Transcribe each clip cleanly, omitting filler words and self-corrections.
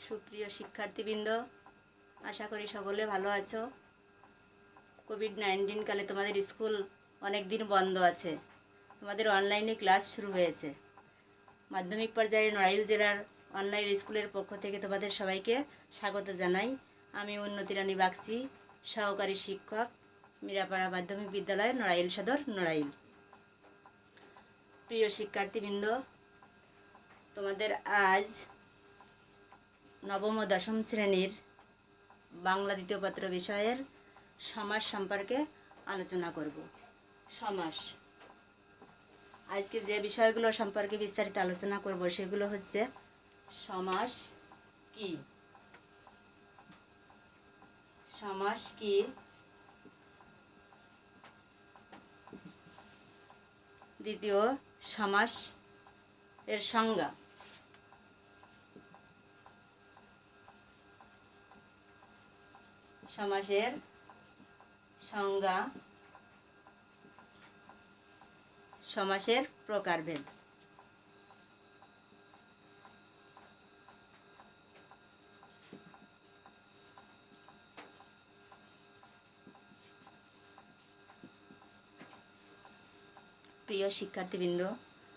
সুপ্রিয় শিক্ষার্থীবৃন্দ, আশা করি সকলে ভালো আছো। কোভিড-19 কালে তোমাদের স্কুল অনেক দিন বন্ধ আছে। তোমাদের অনলাইনে ক্লাস শুরু হয়েছে। মাধ্যমিক পর্যায়ে নড়াইল জেলার অনলাইন স্কুলের পক্ষ থেকে তোমাদের সবাইকে স্বাগত জানাই। আমি উন্নতি রানী বাগচি, সহকারী শিক্ষক, মিরাপাড়া মাধ্যমিক বিদ্যালয়, নড়াইল সদর, নড়াইল। প্রিয় শিক্ষার্থীবৃন্দ, তোমাদের আজ নবম ও দশম শ্রেণীর বাংলা দ্বিতীয় পত্র বিষয়ের সমাস সম্পর্কে আলোচনা করব। সমাস, আজকে যে বিষয়গুলো সম্পর্কে বিস্তারিত আলোচনা করব সেগুলো হচ্ছে: সমাস কি, সমাস কি, দ্বিতীয় সমাস এর সংজ্ঞা, সমাসের সংজ্ঞা, সমাসের প্রকারভেদ। প্রিয় শিক্ষার্থীবৃন্দ,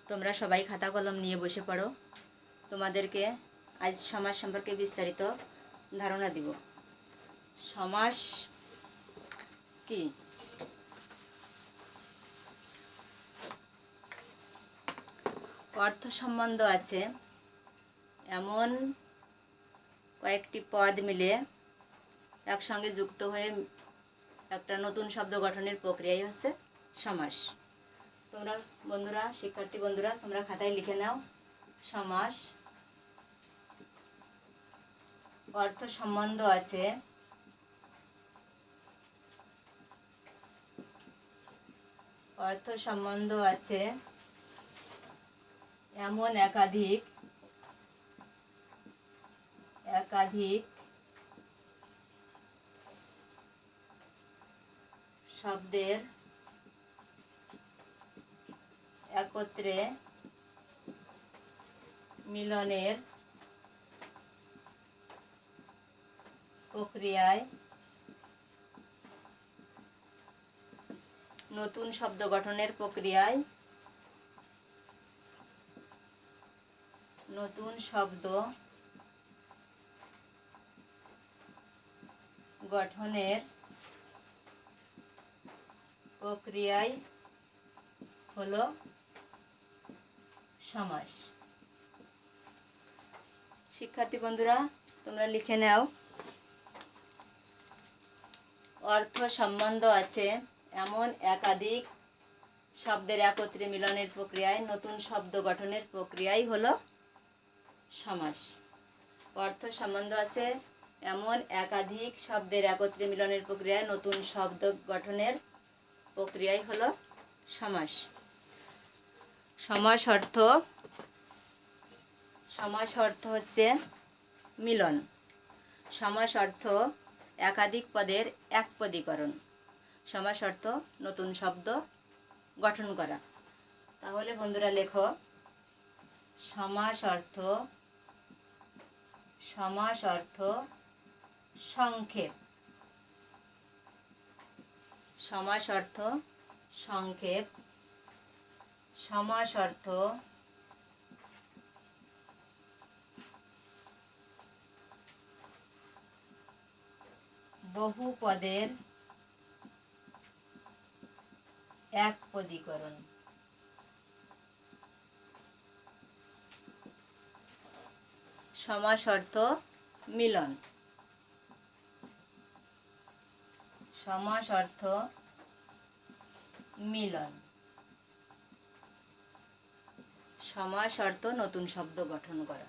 তোমরা সবাই খাতা কলম নিয়ে বসে পড়ো। তোমাদেরকে আজ সমাস সম্পর্কে বিস্তারিত ধারণা দিব। সমাস কি? অর্থ সম্বন্ধ আছে এমন কয়েকটি পদ মিলে একসঙ্গে যুক্ত হয়ে একটা নতুন শব্দ গঠনের প্রক্রিয়াই হচ্ছে সমাস। তোমরা বন্ধুরা, শিক্ষার্থী বন্ধুরা, তোমরা খাতায় লিখে নাও। সমাস অর্থ সম্বন্ধ আছে এমন একাধিক শব্দের একত্রে মিলনের প্রক্রিয়ায় নতুন শব্দ গঠনের প্রক্রিয়ায় নতুন শব্দ গঠনের প্রক্রিয়ায় হলো সমাস। শিক্ষার্থী বন্ধুরা, তোমরা লিখে নাও। অর্থ সম্বন্ধ আছে এমন একাধিক শব্দের একত্রে মিলনের প্রক্রিয়ায় নতুন শব্দ গঠনের প্রক্রিয়াই হলো সমাস। অর্থ সম্বন্ধ আছে এমন একাধিক শব্দের একত্রে মিলনের প্রক্রিয়ায় নতুন শব্দ গঠনের প্রক্রিয়াই হলো সমাস। সমাস অর্থ হচ্ছে মিলন। সমাস অর্থ একাধিক পদের একপদীকরণ। সমাস অর্থ নতুন শব্দ গঠন করা। তাহলে বন্ধুরা লেখো, সমাস অর্থ সংক্ষেপ। সমাস অর্থ সংক্ষেপ। সমাস অর্থ বহু পদের একপদীকরণ। সমাস অর্থ মিলন। সমাস অর্থ মিলন। সমাস অর্থ নতুন শব্দ গঠন করা।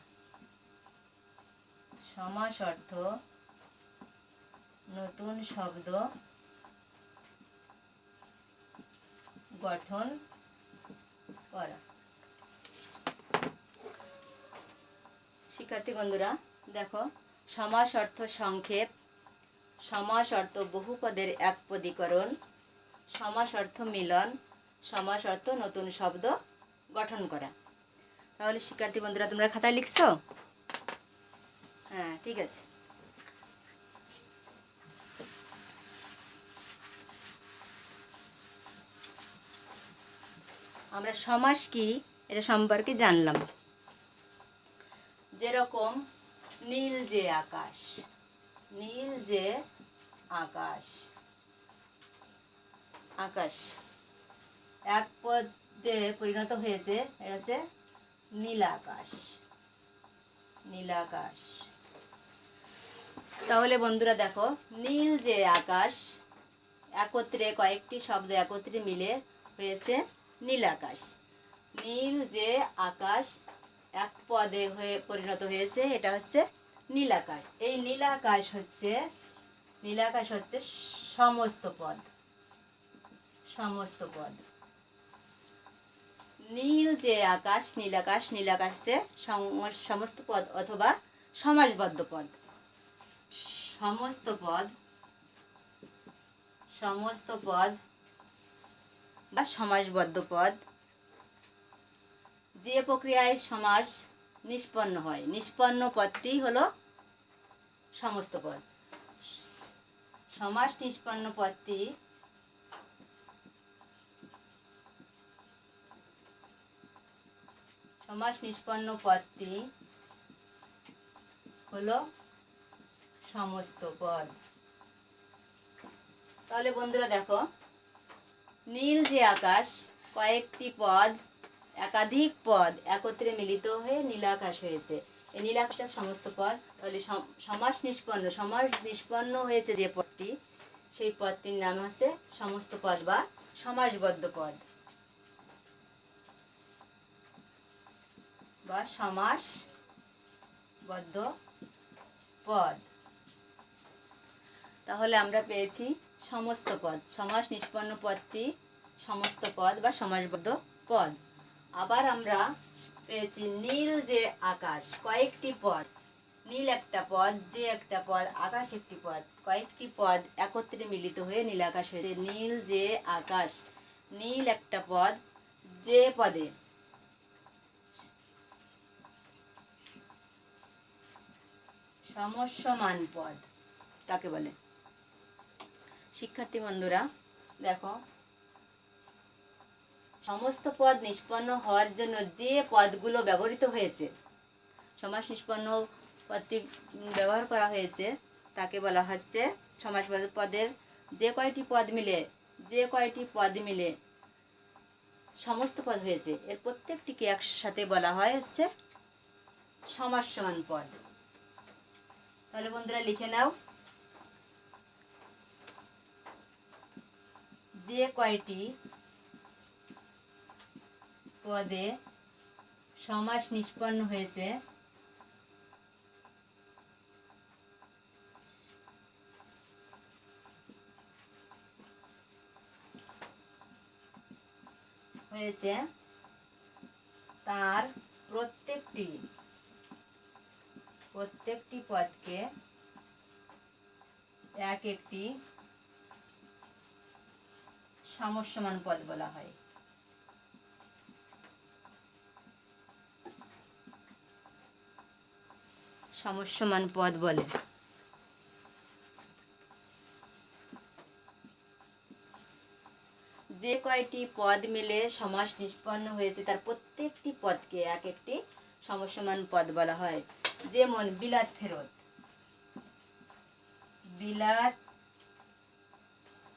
সমাস অর্থ নতুন শব্দ গঠন করা। শিক্ষার্থী বন্ধুরা দেখো, সমাস অর্থ সংক্ষেপ, সমাস অর্থ বহু পদের একপদীকরণ, সমাস অর্থ মিলন, সমাস অর্থ নতুন শব্দ গঠন করা। তাহলে শিক্ষার্থী বন্ধুরা, তোমরা খাতায় লিখছো? হ্যাঁ, ঠিক আছে। আমরা সমাস কি এটা সম্পর্কে জানলাম। যেরকম নীল যে আকাশ, নীল যে আকাশ, আকাশ এক পদে পরিণত হয়েছে, এটা হচ্ছে নীল আকাশ, নীল আকাশ। তাহলে বন্ধুরা দেখো, নীল যে আকাশ একত্রে, কয়েকটি শব্দ একত্রে মিলে হয়েছে নীল আকাশ। নীল যে আকাশ এক পদে হয়ে পরিণত হয়েছে, এটা হচ্ছে নীল আকাশ। এই নীল আকাশ হচ্ছে, নীল আকাশ হচ্ছে সমস্ত পদ, সমস্ত পদ। নীল যে আকাশ, নীল আকাশ, নীল আকাশ হচ্ছে সমস্ত পদ অথবা সমাসবদ্ধ পদ। সমস্ত পদ, সমস্ত পদ বা সমাসবদ্ধ পদ। যে প্রক্রিয়ায় সমাস নিষ্পন্ন হয়, নিষ্পন্ন পদটি হলো সমস্ত পদ। সমাস নিষ্পন্ন পদটি সমাস নিষ্পন্ন পদটি হলো সমস্ত পদ। তাহলে বন্ধুরা দেখো, নীল যে আকাশ কয়েকটি পদ, একাধিক পদ একত্রে মিলিত হয়ে নীল আকাশ হয়েছে। এই নীল আকাশের সমস্ত পদ। তাহলে সমাস নিষ্পন্ন, সমাস নিষ্পন্ন হয়েছে যে পদটি, সেই পদটির নাম হচ্ছে সমস্ত পদ বা সমাসবদ্ধ পদ বা সমাসবদ্ধ পদ। তাহলে আমরা পেয়েছি সমস্ত পদ, সমাস নিষ্পন্ন পদটি সমস্ত পদ বা সমাসবদ্ধ পদ। আবার আমরা পেয়েছি নীল যে আকাশ কয়েকটি পদ, নীল একটা পদ, যে একটা পদ, আকাশ একটি পদ, কয়েকটি পদ একত্রে মিলিত হয়ে নীল আকাশ হয়েছে। নীল যে আকাশ, নীল একটা পদ, যে পদে সমস্যমান পদ কাকে বলে? শিক্ষার্থী বন্ধুরা দেখো, সমস্ত পদ নিষ্পন্ন হওয়ার জন্য যে পদগুলো ব্যবহৃত হয়েছে, সমাস নিষ্পন্ন পদটি ব্যবহার করা হয়েছে, তাকে বলা হচ্ছে সমাসবদ্ধ পদের। যে কয়টি পদ মিলে, যে কয়টি পদ মিলে সমস্ত পদ হয়েছে, এর প্রত্যেকটিকে একসাথে বলা হয় হচ্ছে সমাসসমান পদ। তাহলে বন্ধুরা লিখে নাও, যে কয়টি পদে সমাস নিষ্পন্ন হয়েছে তার প্রত্যেকটি পদকে এক একটি সমস্যমান পদ বলা হয়। সমস্যমান পদ বলে। যে কয়টি পদ মিলে সমাস নিষ্পন্ন হয়েছে তার প্রত্যেকটি পদকে এক একটি সমস্যমান পদ বলা হয়। যেমন বিলাত ফেরত, বিলাত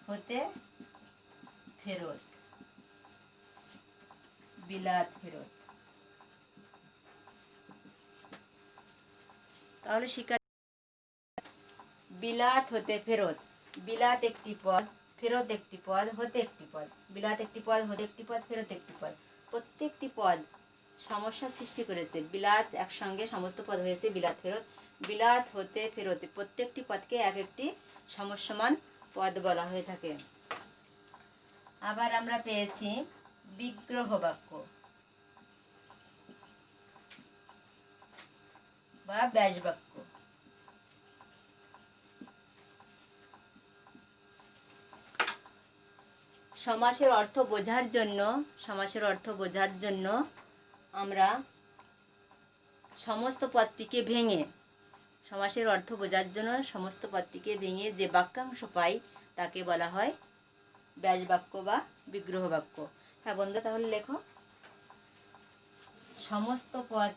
হতে ফেরত, বিলাত ফেরত। তাহলে শিক্ষার্থী, বিলাত হতে ফেরত, বিলাত একটি পদ, ফেরত একটি পদ, হতে একটি পদ। বিলাত একটি পদ, হতে একটি পদ, ফেরত একটি পদ। প্রত্যেকটি পদ সমস্যা সৃষ্টি করেছে। বিলাত একসঙ্গে সমস্ত পদ হয়েছে বিলাত ফেরত। বিলাত হতে ফেরত প্রত্যেকটি পদকে এক একটি সমস্যমান পদ বলা হয়ে থাকে। আবার আমরা পেয়েছি বিগ্রহ বাক্য বা ব্যাস বাক্য। সমাসের অর্থ বোঝার জন্য, সমাসের অর্থ বোঝার জন্য আমরা সমস্ত পদটিকে ভেঙে সমাসের অর্থ বোঝার জন্য সমস্ত পদটিকে ভেঙে যে বাক্যাংশ পাই তাকে বলা হয় ব্যাস বাক্য বা বিগ্রহ বাক্য। হ্যাঁ বন্ধুরা, তাহলে লেখো সমস্ত পদ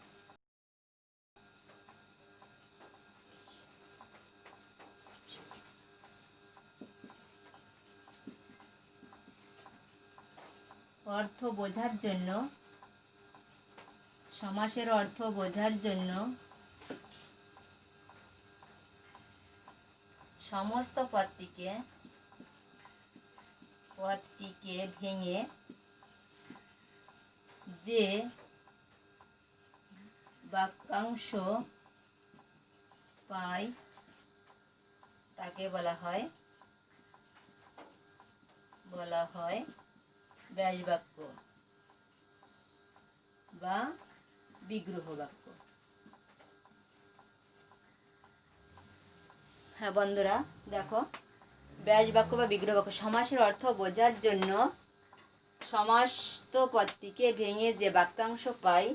অর্থ বোঝার জন্য, সমাসের অর্থ বোঝার জন্য সমস্ত পদটিকে ভেঙে যে বাক্যাংশ পাই তাকে বলা হয় ব্যাস বাক্য বা বিগ্রহ বাক্য। হ্যাঁ বন্ধুরা দেখো, ব্যাস বাক্য বা বিগ্রহ বাক্য সমাসের অর্থ বোঝার জন্য সমস্ত পদটিকে ভেঙে যে বাক্যাংশ পাই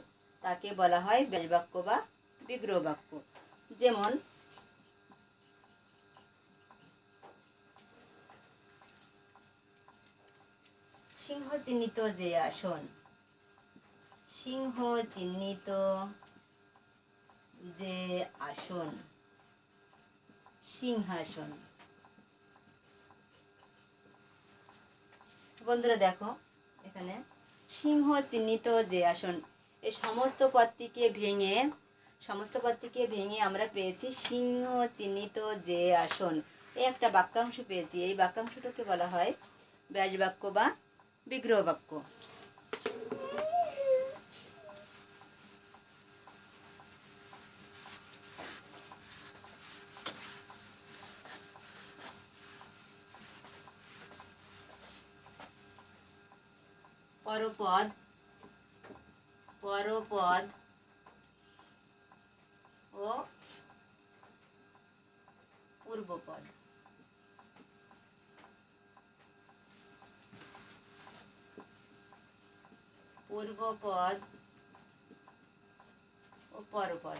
তাকে বলা হয় ব্যাস বাক্য বা বিগ্রহ বাক্য। যেমন সিংহ চিহ্নিত যে আসন, সিংহ চিহ্নিত যে আসন সিংহাসন। বন্ধুরা দেখো এখানে সিংহ চিহ্নিত যে আসন, এই সমস্ত পদটিকে ভেঙে আমরা পেয়েছি সিংহ চিহ্নিত যে আসন, এই একটা বাক্যাংশ পেয়েছি। এই বাক্যাংশটাকে বলা হয় ব্যাস বাক্য বা বিগ্রহ বাক্য। পরপদ ও পূর্বপদ। পূর্বপদ ও পরপদ।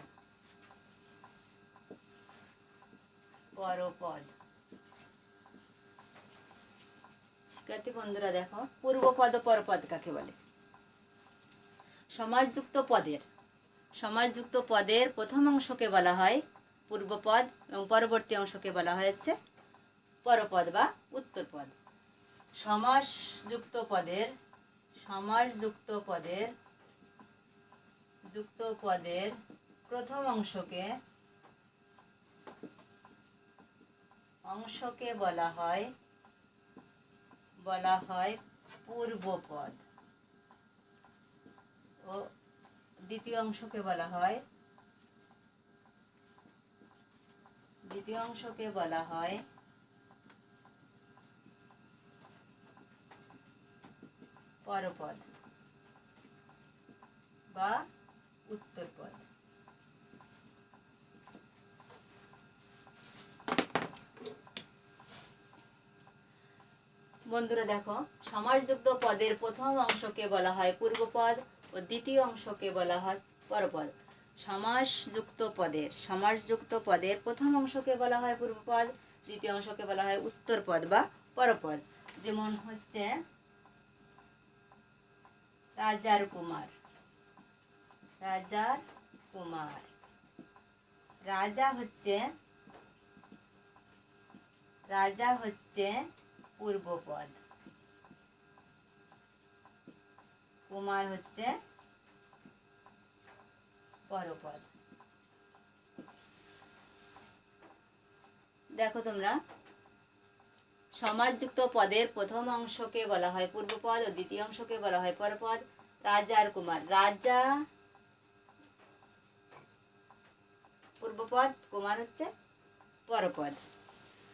শিক্ষার্থী বন্ধুরা দেখো, পূর্বপদ ও পরপদ কাকে বলে? সমাসযুক্ত পদের প্রথম অংশকে বলা হয় পূর্বপদ এবং পরবর্তী অংশকে বলা হয়েছে পরপদ বা উত্তরপদ। সমাসযুক্ত পদের প্রথম অংশকে বলা হয় পূর্বপদ ও দ্বিতীয় অংশকে বলা হয় পরপদ বা উত্তরপদ। বন্ধুরা দেখো, সমাসযুক্ত পদের প্রথম অংশকে বলা হয় পূর্বপদ ও দ্বিতীয় অংশকে বলা হয় পরপদ। সমাসযুক্ত পদের প্রথম অংশকে বলা হয় পূর্বপদ, দ্বিতীয় অংশকে বলা হয় উত্তরপদ বা পরপদ। যেমন হচ্ছে রাজার কুমার। রাজা হচ্ছে পূর্বপদ, কুমার হচ্ছে পরপদ। দেখো তোমরা, সমাসযুক্ত পদের প্রথম অংশকে বলা হয় পূর্বপদ ও দ্বিতীয় অংশকে বলা হয় পরপদ। রাজা আর কুমার, রাজা পূর্বপদ, কুমার হচ্ছে পরপদ।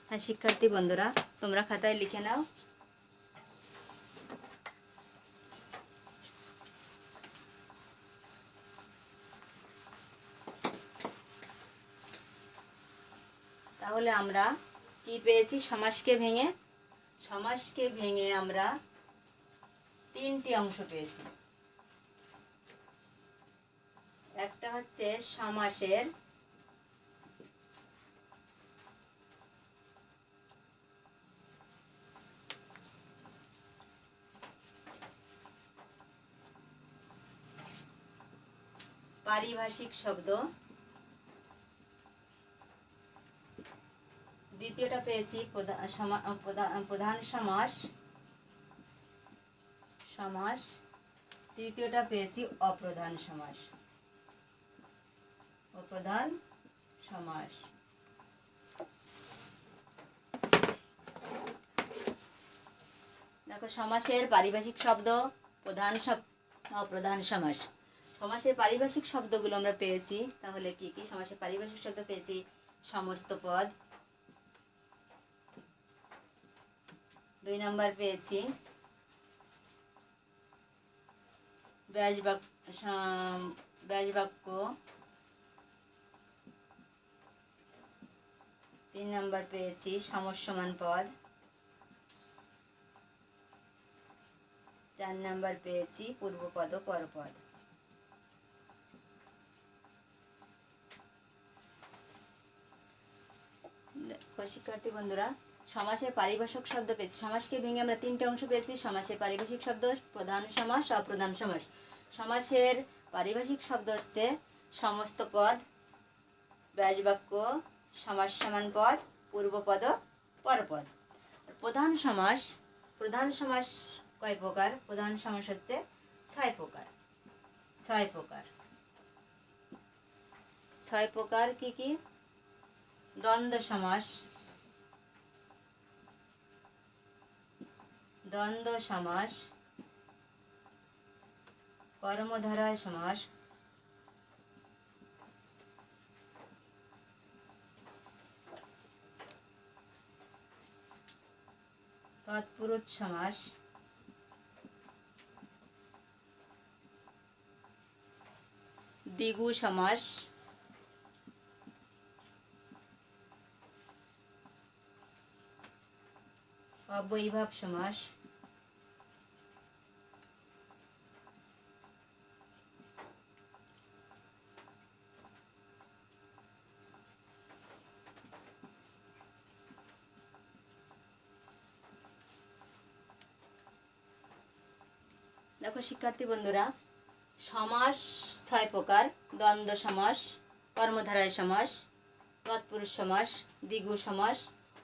হ্যাঁ শিক্ষার্থী বন্ধুরা, তোমরা খাতায় লিখে নাও। তাহলে আমরা কি পেয়েছি? সমাসকে ভেঙে আমরা তিনটি অংশ পেয়েছি। একটা হচ্ছে সমাসের পারিভাষিক শব্দ, দ্বিতীয়টা পেয়েছি প্রধান সমাস, তৃতীয়টা পেয়েছি অপ্রধান সমাস, অপ্রধান সমাস। দেখো সমাসের পারিভাষিক শব্দ, প্রধান অপ্রধান সমাস। সমাসের পারিভাষিক শব্দগুলো আমরা পেয়েছি, তাহলে কি কি সমাসের পারিভাষিক শব্দ পেয়েছি? সমস্ত পদ, 2 নম্বর পেয়েছি ব্যাস বাক্য, 3 নম্বর পেয়েছি সমসমান পদ, 4 নম্বর পেয়েছি পূর্বপদ ও পরপদ। শিক্ষার্থী বন্ধুরা, সমাসের পারিভাষিক শব্দ পেয়েছি। সমাসকে ভেঙে আমরা 3টে অংশ পেয়েছি। সমাসের পারিভাষিক শব্দ, প্রধান সমাস, অপ্রধান সমাস। সমাসের পারিভাষিক শব্দ হচ্ছে সমস্ত পদ, ব্যাস বাক্য, সমাস সমান পদ, পূর্বপদ, পরপদ। প্রধান সমাস কয় প্রকার? প্রধান সমাস হচ্ছে 6 প্রকার। 6 প্রকার কি কি? দ্বন্দ্ব সমাস, কর্মধারয় সমাস, তৎপুরুষ সমাস, দ্বিগু সমাস, অব্যয়ীভাব সমাস, দেখো শিক্ষার্থী বন্ধুরা, সমাস 6 প্রকার। দ্বন্দ্ব সমাস, কর্মধারয় সমাস, তৎপুরুষ সমাস, দ্বিগু সমাস,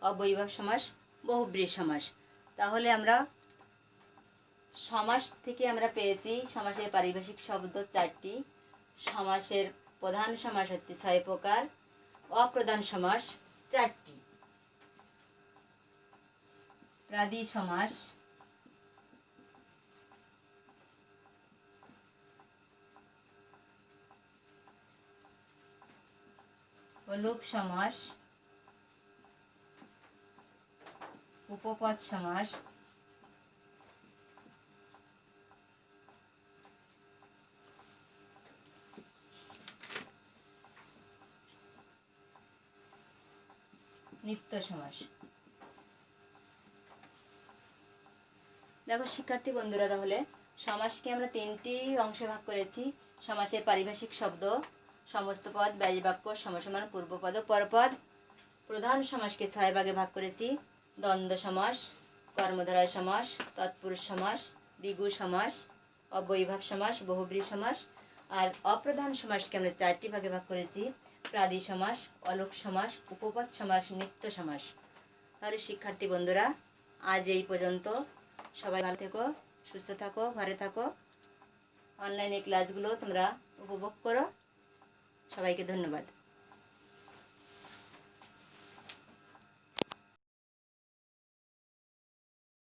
অব্যয়ীভাব সমাস, বহুব্রীহি সমাস। তাহলে আমরা সমাস থেকে আমরা পেয়েছি সমাসের পারিভাষিক শব্দ 4টি। সমাসের প্রধান সমাস হচ্ছে 6 প্রকার, অপ্রধান সমাস 4টি। প্রাদি সমাস, লোপ সমাস, উপপদ সমাস, নিত্য সমাস। দেখো শিক্ষার্থী বন্ধুরা, তাহলে সমাসকে আমরা 3টি অংশে ভাগ করেছি। সমাসের পারিভাষিক শব্দ, সমস্ত পদ, ব্যাস বাক্য, সমসমান, পূর্বপদ, পরপদ। প্রধান সমাসকে 6 ভাগে ভাগ করেছি। দ্বন্দ্ব সমাস, কর্মধারয় সমাস, তৎপুরুষ সমাস, দ্বিগু সমাস, অব্যয়ীভাব সমাস, বহুব্রীহি সমাস। আর অপ্রধান সমাসকে আমরা 4টি ভাগে ভাগ করেছি। প্রাদি সমাস, অলোক সমাস, উপপদ সমাস, নিত্য সমাস। তাহলে শিক্ষার্থী বন্ধুরা, আজ এই পর্যন্ত। সবাই ভালো থেকো, সুস্থ থাকো, ঘরে থাকো। অনলাইনে ক্লাসগুলো তোমরা উপভোগ করো। সবাইকে ধন্যবাদ।